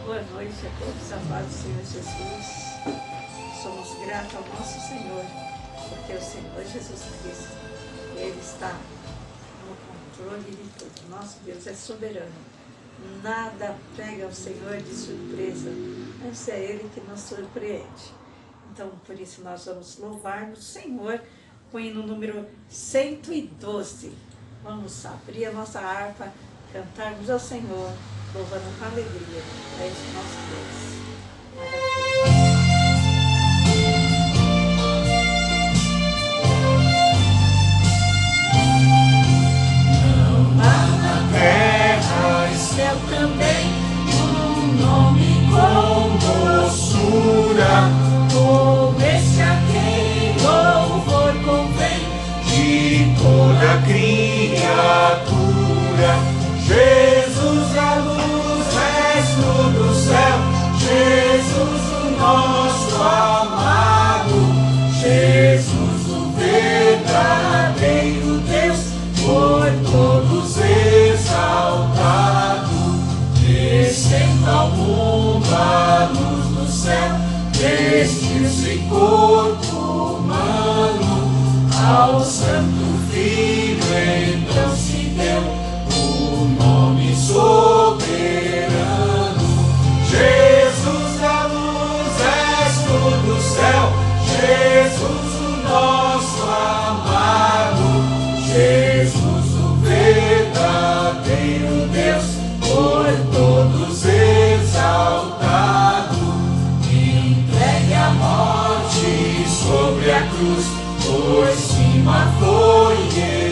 Boa noite a todos, a paz do Senhor Jesus. Somos gratos ao nosso Senhor, porque o Senhor Jesus Cristo, Ele está no controle de tudo. Nosso Deus é soberano. Nada pega o Senhor de surpresa, mas é Ele que nos surpreende. Então, por isso, nós vamos louvar o Senhor com o hino número 112. Vamos abrir a nossa harpa, cantarmos ao Senhor, louvando com alegria. É esse nosso Deus. Não há na terra e céu também um nome com doçura, como esse a quem louvor convém de toda criatura. Jesus, a luz, resto do céu, Jesus, o nosso amado, Jesus, o verdadeiro Deus, por todos exaltado, descendo ao mundo a luz do céu, vestiu-se corpo humano, ao Santo Filho então se deu o nome soberano. Jesus, a luz, resto do céu, Jesus, o nosso amado, Jesus, o verdadeiro Deus, por todos exaltado, entregue à morte sobre a cruz, por cima foi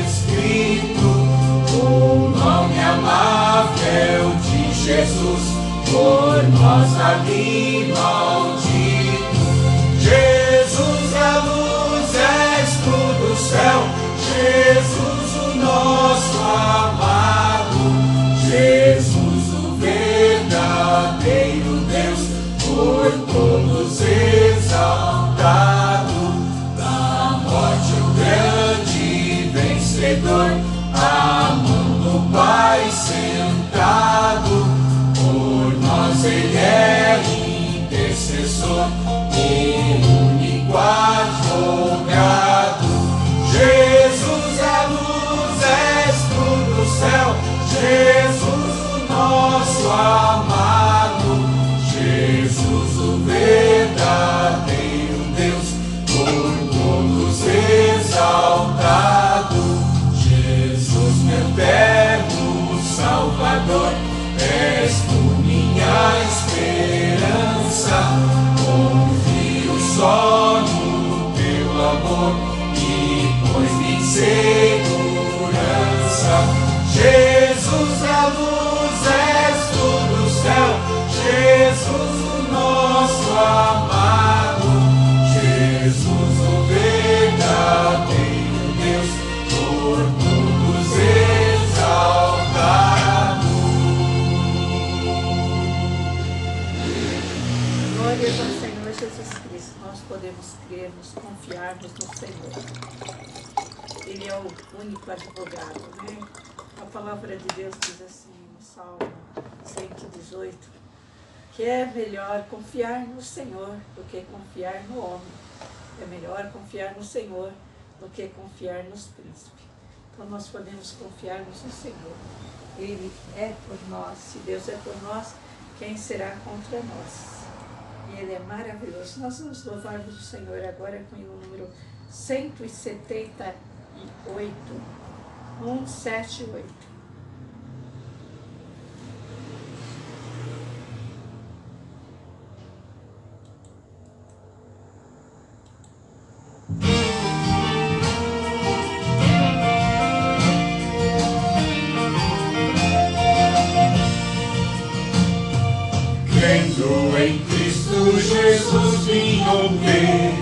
escrito o nome amável de Jesus, por nós ali maldito. Jesus, a luz, resto do céu, Jesus, o nosso amado, Jesus, o verdadeiro Deus, por todos exaltado, da morte o grande vencedor, a mão do Pai sentado, por nós Ele é intercessor e único advogado. Jesus, a luz, resto do céu, Jesus, o nosso amado, Jesus, o verdadeiro Deus, por todos exaltado. Jesus, meu eterno Salvador, és tu minha esperança, confio só no teu amor e põe-me em segurança. Jesus, a luz, resto do céu, Jesus, o nosso amado, Jesus, o verdadeiro Deus, por todos exaltado. Glórias ao Senhor Jesus Cristo. Nós podemos crermos, confiarmos no Senhor. Ele é o único advogado, né? A palavra de Deus diz assim no Salmo 118, que é melhor confiar no Senhor do que confiar no homem. É melhor confiar no Senhor do que confiar nos príncipes. Então nós podemos confiarmos no Senhor. Ele é por nós. Se Deus é por nós, quem será contra nós? E Ele é maravilhoso. Nós vamos louvar o Senhor agora com o número 178. 178. Crendo em Cristo Jesus vim obter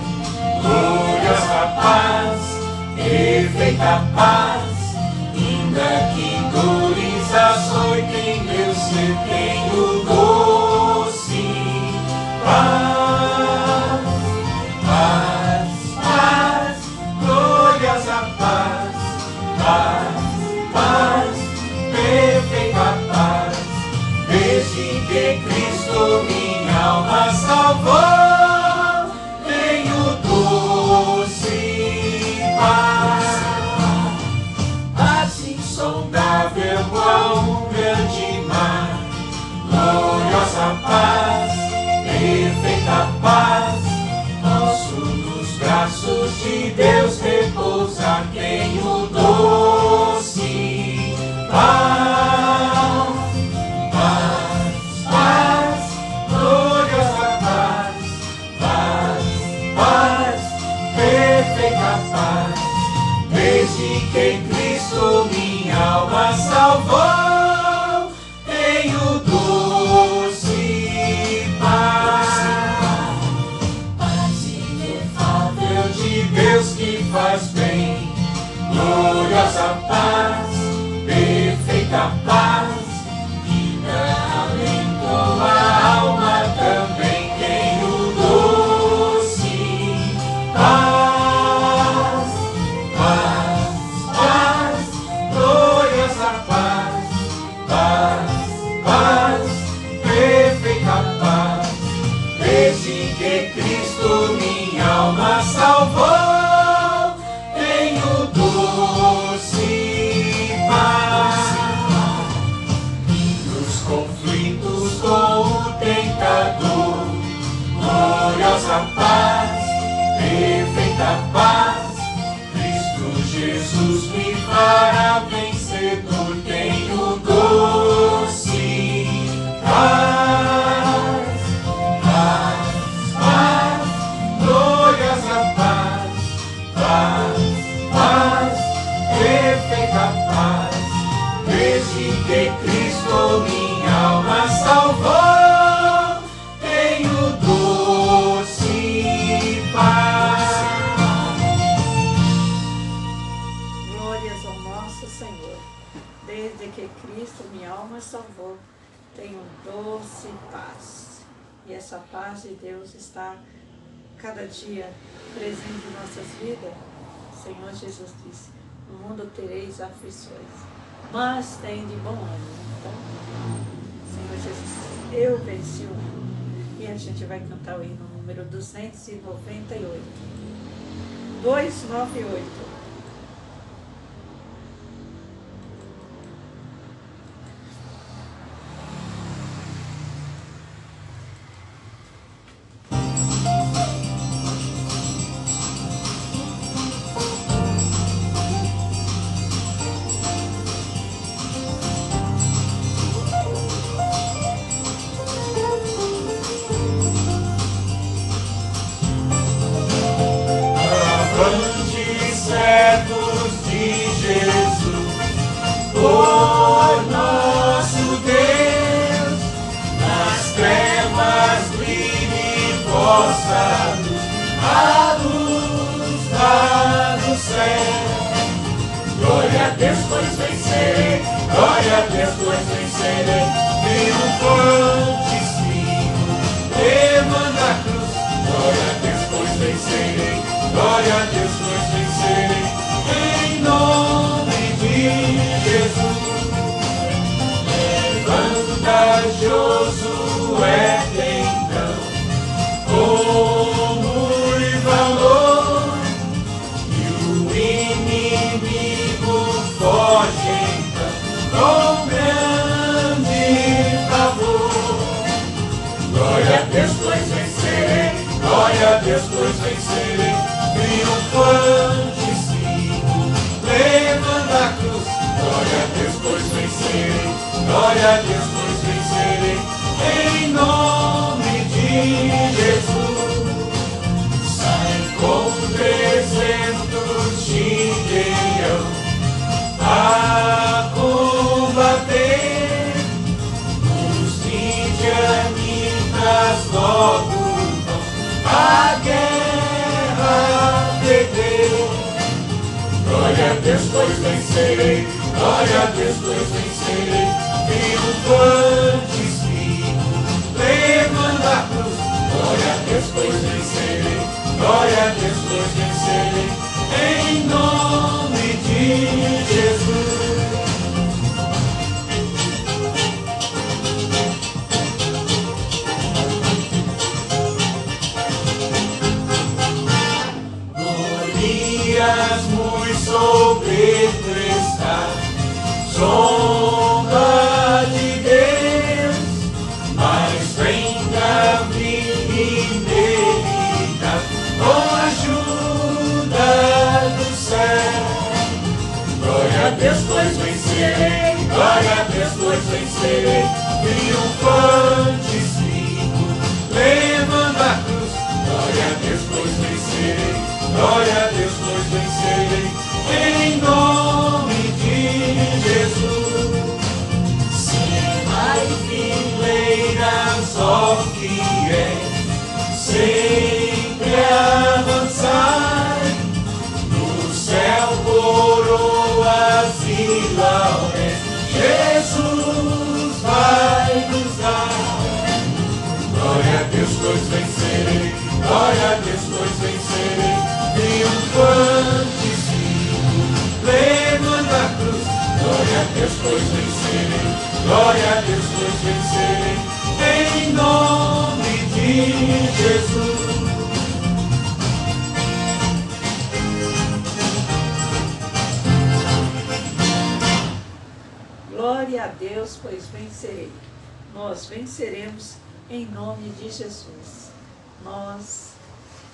glórias da paz, perfeita paz, ainda que dores açoitem meu ser, tenho doce paz, paz, paz, glórias à paz, paz, paz, perfeita paz, desde que Cristo minha alma salvou, tenho doce paz. Paz insondável qual um grande mar, gloriosa paz, perfeita paz, nosso nos braços de Deus repousa, tenho doce paz. Paz, paz, gloriosa paz, paz, paz, perfeita paz, desde que Cristo minha alma salvou, tenho doce paz. Paz inefável de Deus que faz bem, gloriosa paz, perfeita paz, que dá alento à alma também, tenho doce paz. Paz, paz, gloriosa paz, paz, paz, perfeita paz, desde que Cristo minha alma salvou, tenho doce paz. Nos conflitos com o tentador, gloriosa paz, perfeita paz, Cristo Jesus me fará vencedor, tenho doce paz. Paz, paz, gloriosa paz, paz, paz, perfeita paz, desde que Cristo minha alma salvou, tenho doce paz. Glórias ao nosso Senhor. Desde que Cristo minha alma salvou, tenho doce paz. E essa paz de Deus está cada dia presente em nossas vidas. O Senhor Jesus disse: no mundo tereis aflições, mas tem de bom ânimo. Então, Senhor Jesus, eu venci o mundo. E a gente vai cantar o hino número 298. 298. Avante, servos de Jesus, por nosso Deus, nas trevas brilhe vossa luz, a luz do céu. Glória a Deus, pois vencerei, glória a Deus, pois vencerei, triunfante sigo, levando a cruz. Glória a Deus, pois vencerei, glória a Deus, pois vencerei, em nome de Jesus. Vantajoso é então, como e valor, e o inimigo foge então, com grande favor. Glória a Deus, pois vencerei, glória a Deus, pois vencerei, triunfante sigo, levando a cruz. Glória a Deus, pois vencerei, glória a Deus, pois vencerei, em nome de Jesus. Sai com 300 de guerreiro a combater, os midianitas logo vão a guerra perder. Glória a Deus, pois vencerei, glória a Deus, pois vencerei, triunfante sigo, levando a cruz. Glória a Deus, pois vencerei, glória a Deus, pois vencerei, em nome de Jesus. sobreprestar. Sombra de Deus, mas vem abrir e nele dá, com a ajuda do céu. Glória a Deus, pois vencerei, glória a Deus, pois vencerei, triunfante sigo, levando a cruz. Glória a Deus, pois vencerei, glória a Deus, pois vencerei, em nome de Jesus. Cima e fileiras, ó fiéis, sempre avançar, no céu coroas e lauréis Jesus vai nos dar. Glória a Deus, pois vencerei, glória a Deus, pois vencerei, triunfante sigo, levando a cruz. Glória a Deus, pois vencerei, glória a Deus, pois vencerei, em nome de Jesus. Glória a Deus, pois vencerei. Nós venceremos em nome de Jesus. Nós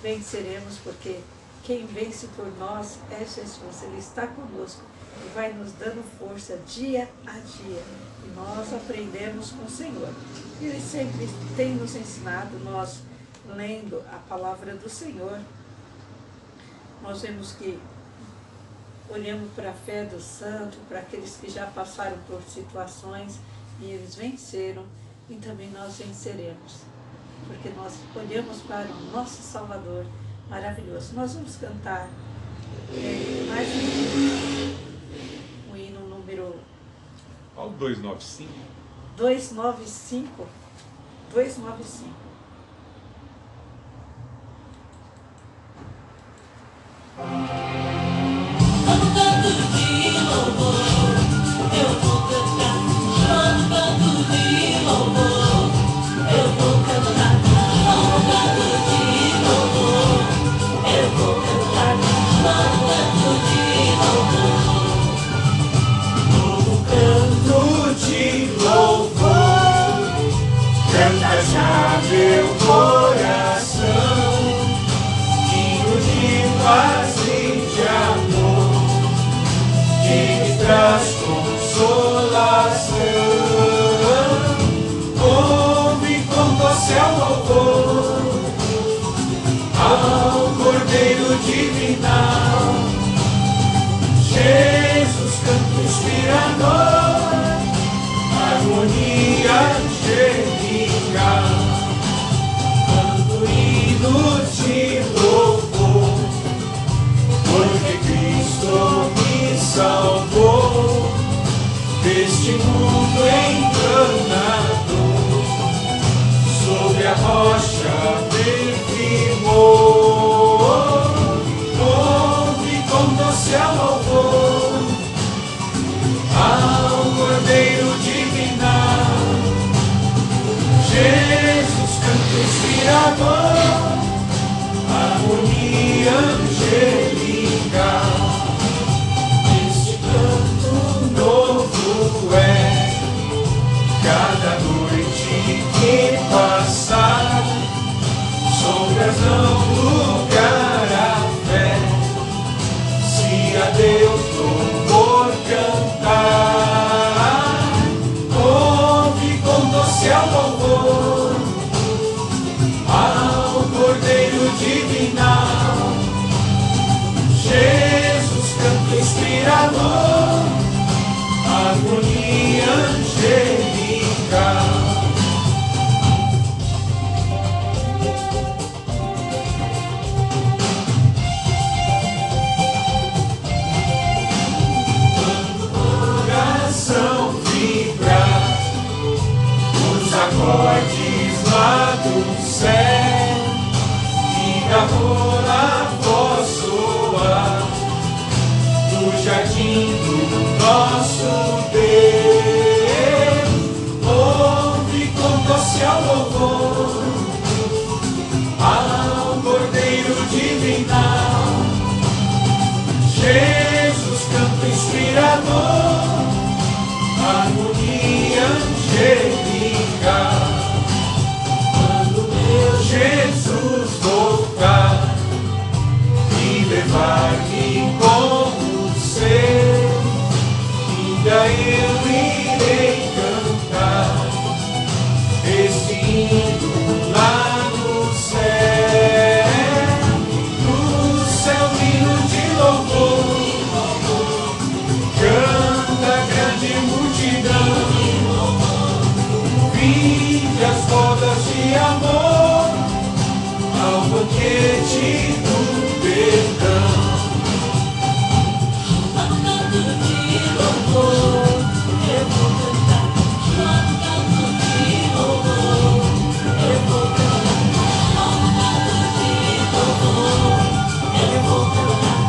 venceremos porque quem vence por nós é Jesus. Ele está conosco e vai nos dando força dia a dia. E nós aprendemos com o Senhor. Ele sempre tem nos ensinado, nós lendo a palavra do Senhor, nós vemos que olhamos para a fé do santo, para aqueles que já passaram por situações e eles venceram, e também nós venceremos, porque nós olhamos para o nosso Salvador maravilhoso. Nós vamos cantar mais um hino número... Qual 295? 295. 295. Vamos canto de louvor, eu vou cantar. Vamos canto de louvor, eu vou cantar. Vamos canto de louvor, eu vou cantar. Vamos canto de louvor. Novo canto de louvor, canta já meu coração, hino de paz e de amor, que me traz consolação. Ouve com doce louvor ao Cordeiro divinal, Jesus, canto inspirador, harmonia angelical, canto hino de louvor, porque Cristo me salvou deste mundo enganador, sobre a rocha me firmou. Ouve com doce louvor ao Cordeiro divinal, Jesus, canto inspirador, harmonia angelical. Este canto novo é cada noite que passar, sombras não lugar a fé, se a Deus louvor cantar. Ouve com doce louvor ao Cordeiro divinal, Jesus, canto inspirador, harmonia angelical. Coração vibrar, os acordes lá do céu, e da rola voz soar, no jardim do nosso Deus. Ouve com doce louvor ao Cordeiro divinal, Jesus, canto inspirador, harmonia angélica. Quando meu Jesus voltar e levar-me com você, ainda eu irei cantar este hino lá no céu, hino de louvor. Canta a grande multidão, vinde as rodas de amor ao banquete do perdão. Lá no canto de louvor, eu vou cantar. Lá no canto de louvor, eu vou cantar. Lá no canto de louvor, eu vou cantar.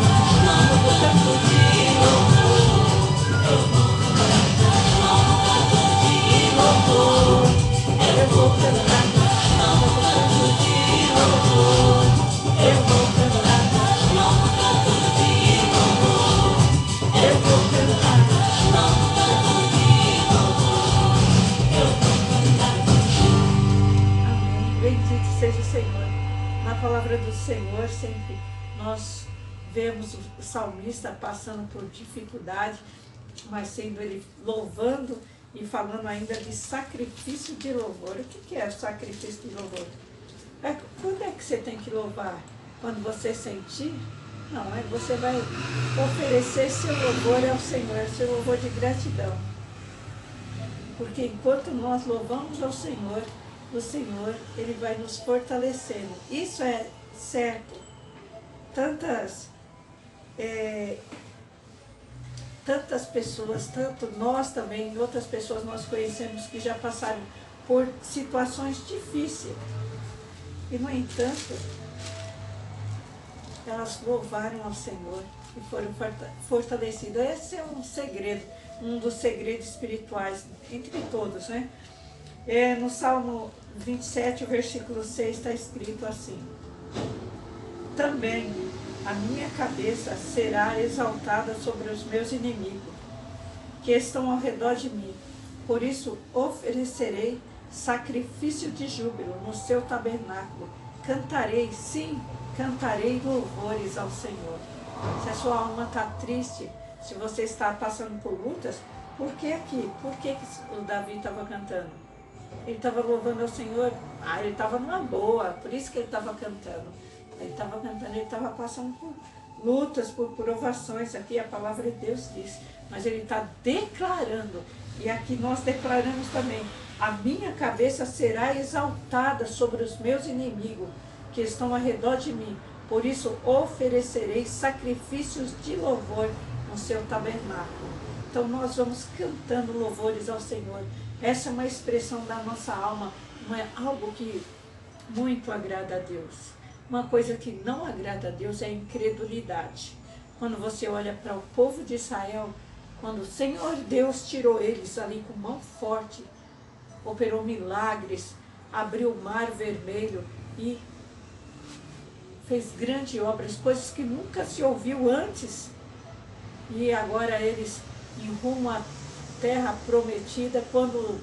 Lá no canto de louvor, eu vou cantar. Lá no canto de louvor, eu vou cantar. Lá no canto de louvor, eu vou cantar. Lá no canto de louvor, eu vou cantar. Lá no canto de louvor, eu vou cantar. Amém. Bendito seja o Senhor. Na palavra do Senhor, sempre nós vemos o salmista passando por dificuldade, mas sendo ele louvando e falando ainda de sacrifício de louvor. O que é sacrifício de louvor? Quando é que você tem que louvar? Quando você sentir? Não, você vai oferecer seu louvor ao Senhor, seu louvor de gratidão. Porque enquanto nós louvamos ao Senhor, o Senhor, Ele vai nos fortalecendo. Isso é certo. Tantas pessoas, tanto nós também, outras pessoas nós conhecemos que já passaram por situações difíceis. E, no entanto, elas louvaram ao Senhor e foram fortalecidas. Esse é um segredo, um dos segredos espirituais, entre todos, né? No Salmo 27, versículo 6, está escrito assim: também a minha cabeça será exaltada sobre os meus inimigos, que estão ao redor de mim. Por isso oferecerei sacrifício de júbilo no seu tabernáculo. Cantarei, sim, cantarei louvores ao Senhor. Se a sua alma está triste, se você está passando por lutas, por que aqui? Por que o Davi estava cantando? Ele estava louvando ao Senhor. Ele estava numa boa, por isso que ele estava cantando. Ele estava cantando, ele estava passando por lutas, por provações. Aqui a palavra de Deus diz. Mas ele está declarando. E aqui nós declaramos também: a minha cabeça será exaltada sobre os meus inimigos, que estão ao redor de mim. Por isso oferecerei sacrifícios de louvor no seu tabernáculo. Então nós vamos cantando louvores ao Senhor. Essa é uma expressão da nossa alma, não é algo que muito agrada a Deus. Uma coisa que não agrada a Deus é a incredulidade. Quando você olha para o povo de Israel, quando o Senhor Deus tirou eles ali com mão forte, operou milagres, abriu o mar vermelho e fez grandes obras, coisas que nunca se ouviu antes. E agora eles em rumo à terra prometida, quando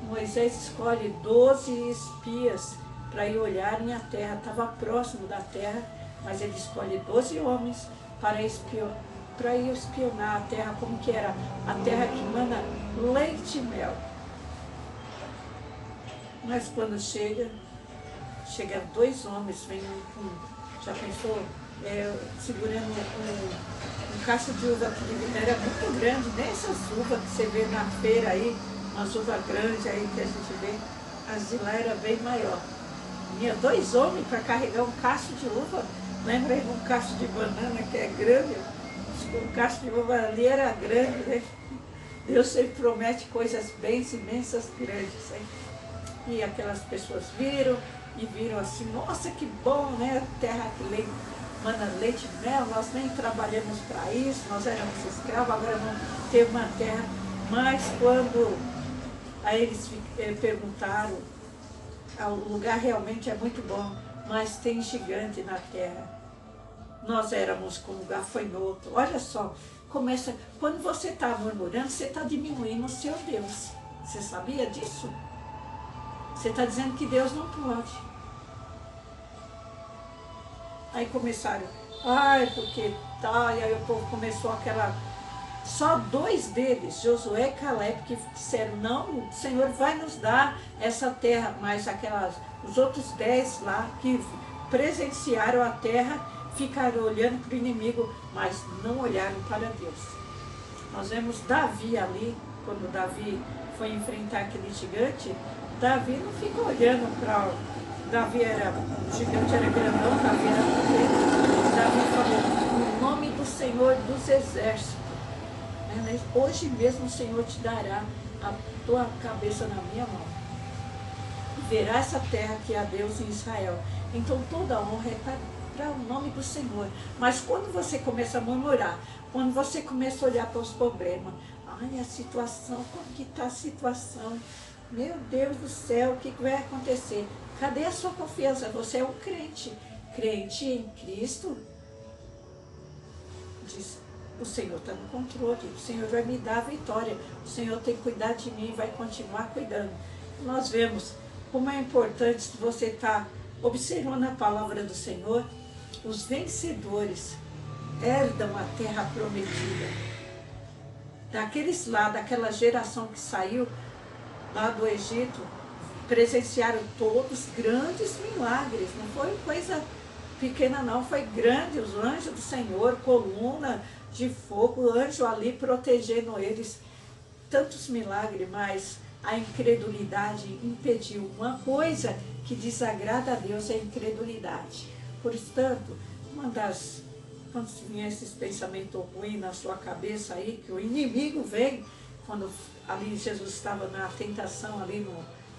Moisés escolhe 12 espias para ir olharem a terra, estava próximo da terra, mas ele escolhe 12 homens para ir espionar a terra, como que era a terra que manda leite e mel. Mas quando chega 2 homens, vem já pensou, segurando um cacho de uva que era muito grande, nem essas uvas que você vê na feira aí, umas uvas grandes aí que a gente vê, as de lá era bem maior. Tinha 2 homens para carregar um cacho de uva. Lembra aí de um cacho de banana que é grande? Um cacho de uva ali era grande, né? Deus sempre promete coisas bem imensas, grandes, né? E aquelas pessoas viram assim: nossa, que bom, né? Terra que manda leite e mel, nós nem trabalhamos para isso, nós éramos escravos, agora vamos ter uma terra. Mas quando aí eles perguntaram, o lugar realmente é muito bom, mas tem gigante na terra. nós éramos como gafanhoto. Olha só, começa, quando você está murmurando, você está diminuindo o seu Deus. Você sabia disso? Você está dizendo que Deus não pode. Aí começaram, ai, porque tá, e aí o povo começou aquela... Só 2 deles, Josué e Caleb, que disseram, não, o Senhor vai nos dar essa terra, mas os outros 10 lá que presenciaram a terra, ficaram olhando para o inimigo, mas não olharam para Deus. Nós vemos Davi ali, quando Davi foi enfrentar aquele gigante, Davi não fica olhando para... o gigante era grandão, Davi era pequeno. Davi falou, no nome do Senhor dos Exércitos, hoje mesmo o Senhor te dará a tua cabeça na minha mão. Verá essa terra que há Deus em Israel. Então toda honra é para o nome do Senhor. Mas quando você começa a murmurar, quando você começa a olhar para os problemas, ai, a situação, como que está a situação? Meu Deus do céu, o que vai acontecer? Cadê a sua confiança? Você é um crente. Crente em Cristo. Diz, o Senhor está no controle, o Senhor vai me dar a vitória, o Senhor tem que cuidar de mim e vai continuar cuidando. Nós vemos como é importante você estar observando a palavra do Senhor. Os vencedores herdam a terra prometida. Daqueles lá, daquela geração que saiu lá do Egito, presenciaram todos grandes milagres, não foi coisa pequena não, foi grande, os anjos do Senhor, coluna de fogo, anjo ali protegendo eles, tantos milagres, mas a incredulidade impediu. Uma coisa que desagrada a Deus é a incredulidade. Portanto, quando vier esses pensamentos ruins na sua cabeça aí, que o inimigo vem, quando ali Jesus estava na tentação,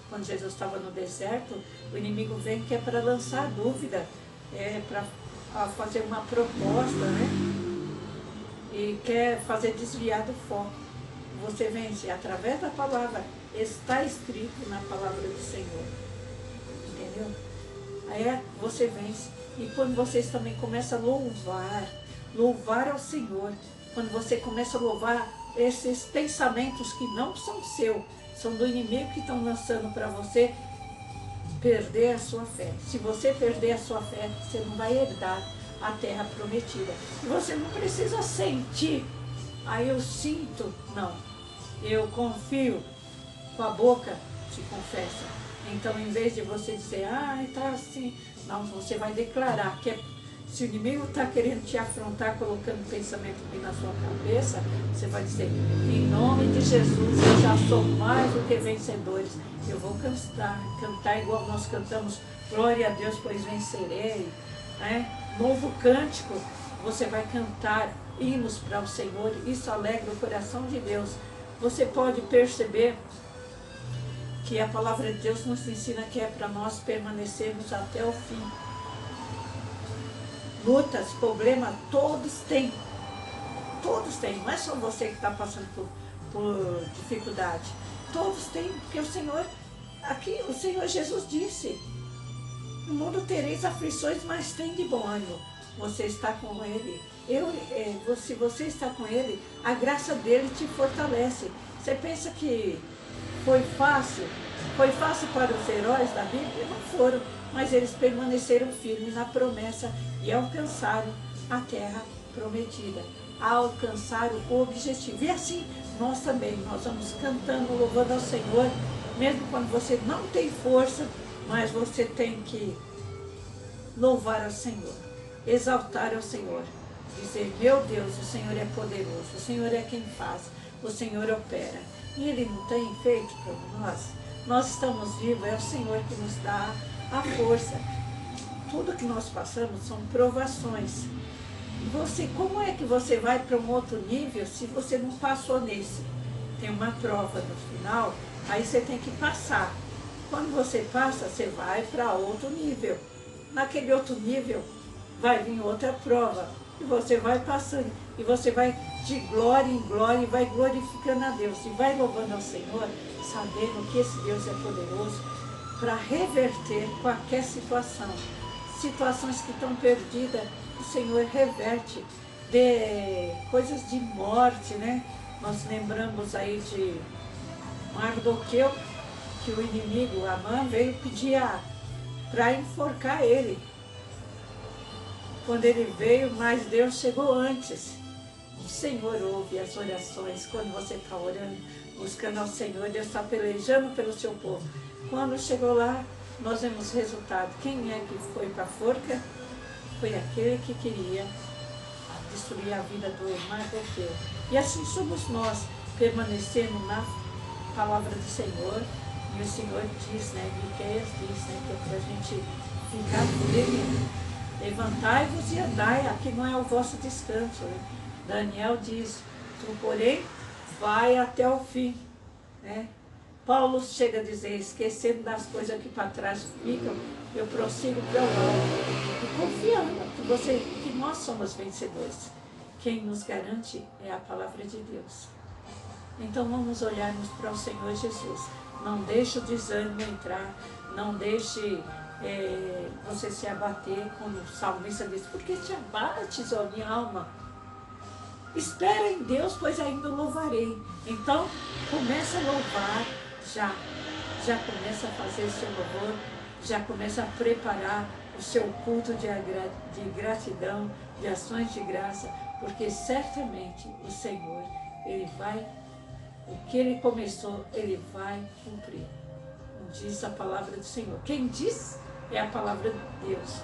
quando Jesus estava no deserto, o inimigo vem que é para lançar dúvida, para fazer uma proposta, né? E quer fazer desviar do foco. Você vence através da palavra, está escrito na palavra do Senhor. Entendeu? Aí você vence. E quando vocês também começam a louvar ao Senhor, quando você começa a louvar esses pensamentos que não são seus, são do inimigo que estão lançando para você perder a sua fé. Se você perder a sua fé, você não vai herdar a terra prometida. E você não precisa sentir, aí eu sinto, não. Eu confio, com a boca te confessa. Então, em vez de você dizer, tá assim, não, você vai declarar que se o inimigo está querendo te afrontar, colocando pensamento ruim na sua cabeça, você vai dizer, em nome de Jesus, eu já sou mais do que vencedores. Eu vou cantar igual nós cantamos, glória a Deus, pois vencerei. Novo cântico, você vai cantar hinos para o Senhor, isso alegra o coração de Deus. Você pode perceber que a palavra de Deus nos ensina que é para nós permanecermos até o fim. Lutas, problemas, todos têm, não é só você que está passando por dificuldade, todos têm, porque o Senhor Jesus disse, no mundo tereis aflições, mas tem de bom ânimo. Você está com Ele. Se você está com Ele, a graça dele te fortalece. Você pensa que foi fácil? Foi fácil para os heróis da Bíblia? Não foram, mas eles permaneceram firmes na promessa e alcançaram a terra prometida. Alcançaram o objetivo. E assim, nós também, nós vamos cantando, louvando ao Senhor, mesmo quando você não tem força, mas você tem que louvar ao Senhor, exaltar ao Senhor, dizer, meu Deus, o Senhor é poderoso, o Senhor é quem faz, o Senhor opera. E Ele não tem feito por nós estamos vivos, é o Senhor que nos dá a força. Tudo que nós passamos são provações. Como é que você vai para um outro nível se você não passou nesse? Tem uma prova no final, aí você tem que passar. Quando você passa, você vai para outro nível. Naquele outro nível vai vir outra prova. E você vai passando. E você vai de glória em glória e vai glorificando a Deus. E vai louvando ao Senhor, sabendo que esse Deus é poderoso para reverter qualquer situação. situações que estão perdidas, o Senhor reverte, de coisas de morte, né? Nós lembramos aí de Mardoqueu, que o inimigo, Amã, veio pedir para enforcar ele. Quando ele veio, mas Deus chegou antes. O Senhor ouve as orações. Quando você está orando, buscando ao Senhor, Deus está pelejando pelo seu povo. Quando chegou lá, nós vemos resultado. Quem é que foi para a forca? Foi aquele que queria destruir a vida do Mardoqueu. E assim somos nós, permanecendo na palavra do Senhor. E o Senhor diz, né, Miqueias diz, né, que é para a gente ficar firme. Levantai-vos e andai, aqui não é o vosso descanso. Né? Daniel diz, tu, porém, vai até o fim. Né? Paulo chega a dizer, esquecendo das coisas que para trás ficam, eu prossigo para o alto. E confiando que nós somos vencedores. Quem nos garante é a palavra de Deus. Então vamos olharmos para o Senhor Jesus. Não deixe o desânimo entrar, não deixe você se abater, como o salmista diz, porque te abates, ó minha alma. Espera em Deus, pois ainda o louvarei. Então, começa a louvar, já começa a fazer o seu louvor, já começa a preparar o seu culto de gratidão, de ações de graça, porque certamente o Senhor, Ele vai, o que Ele começou, Ele vai cumprir. Diz a palavra do Senhor. Quem diz é a palavra de Deus.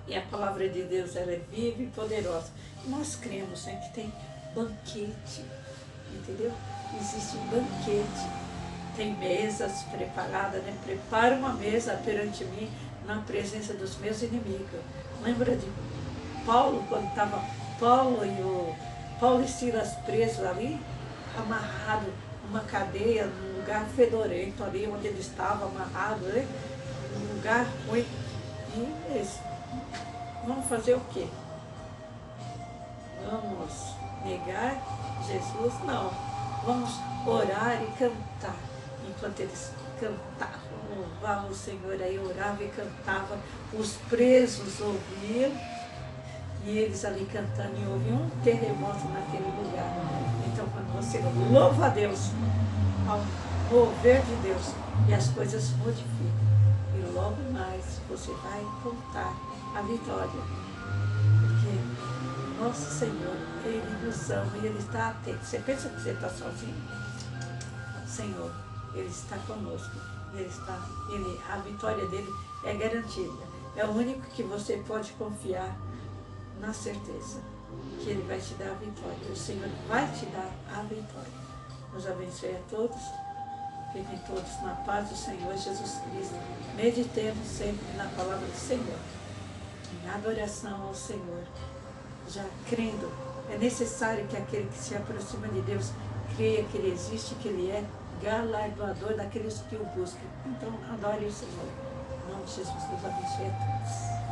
E a palavra de Deus, ela é viva e poderosa. Nós cremos, né, que tem banquete, entendeu? Existe um banquete. Tem mesas preparadas, né? Prepara uma mesa perante mim na presença dos meus inimigos. Lembra de Paulo, quando estava Paulo e Silas presos ali, amarrado numa cadeia, num lugar fedorento ali, onde ele estava amarrado, né? Num lugar ruim. E eles, vamos fazer o quê? Vamos negar Jesus? Não. Vamos orar e cantar. Enquanto eles cantavam, louvavam o Senhor, aí orava e cantava, os presos ouviam, e eles ali cantando, e houve um terremoto naquele lugar. Então, quando você louva a Deus, ao mover de Deus, e as coisas modificam, e logo mais você vai contar a vitória. Porque nosso Senhor, Ele nos ama e Ele está atento. Você pensa que você está sozinho? Senhor, Ele está conosco. A vitória dele é garantida. É o único que você pode confiar na certeza que Ele vai te dar a vitória. O Senhor vai te dar a vitória. Nos abençoe a todos. Fiquem todos na paz do Senhor Jesus Cristo. Meditemos sempre na palavra do Senhor. Em adoração ao Senhor. Já crendo. É necessário que aquele que se aproxima de Deus creia que Ele existe, que Ele é galardoador daqueles que o buscam. Então, adore o Senhor. Em nome de Jesus, nos abençoe a todos.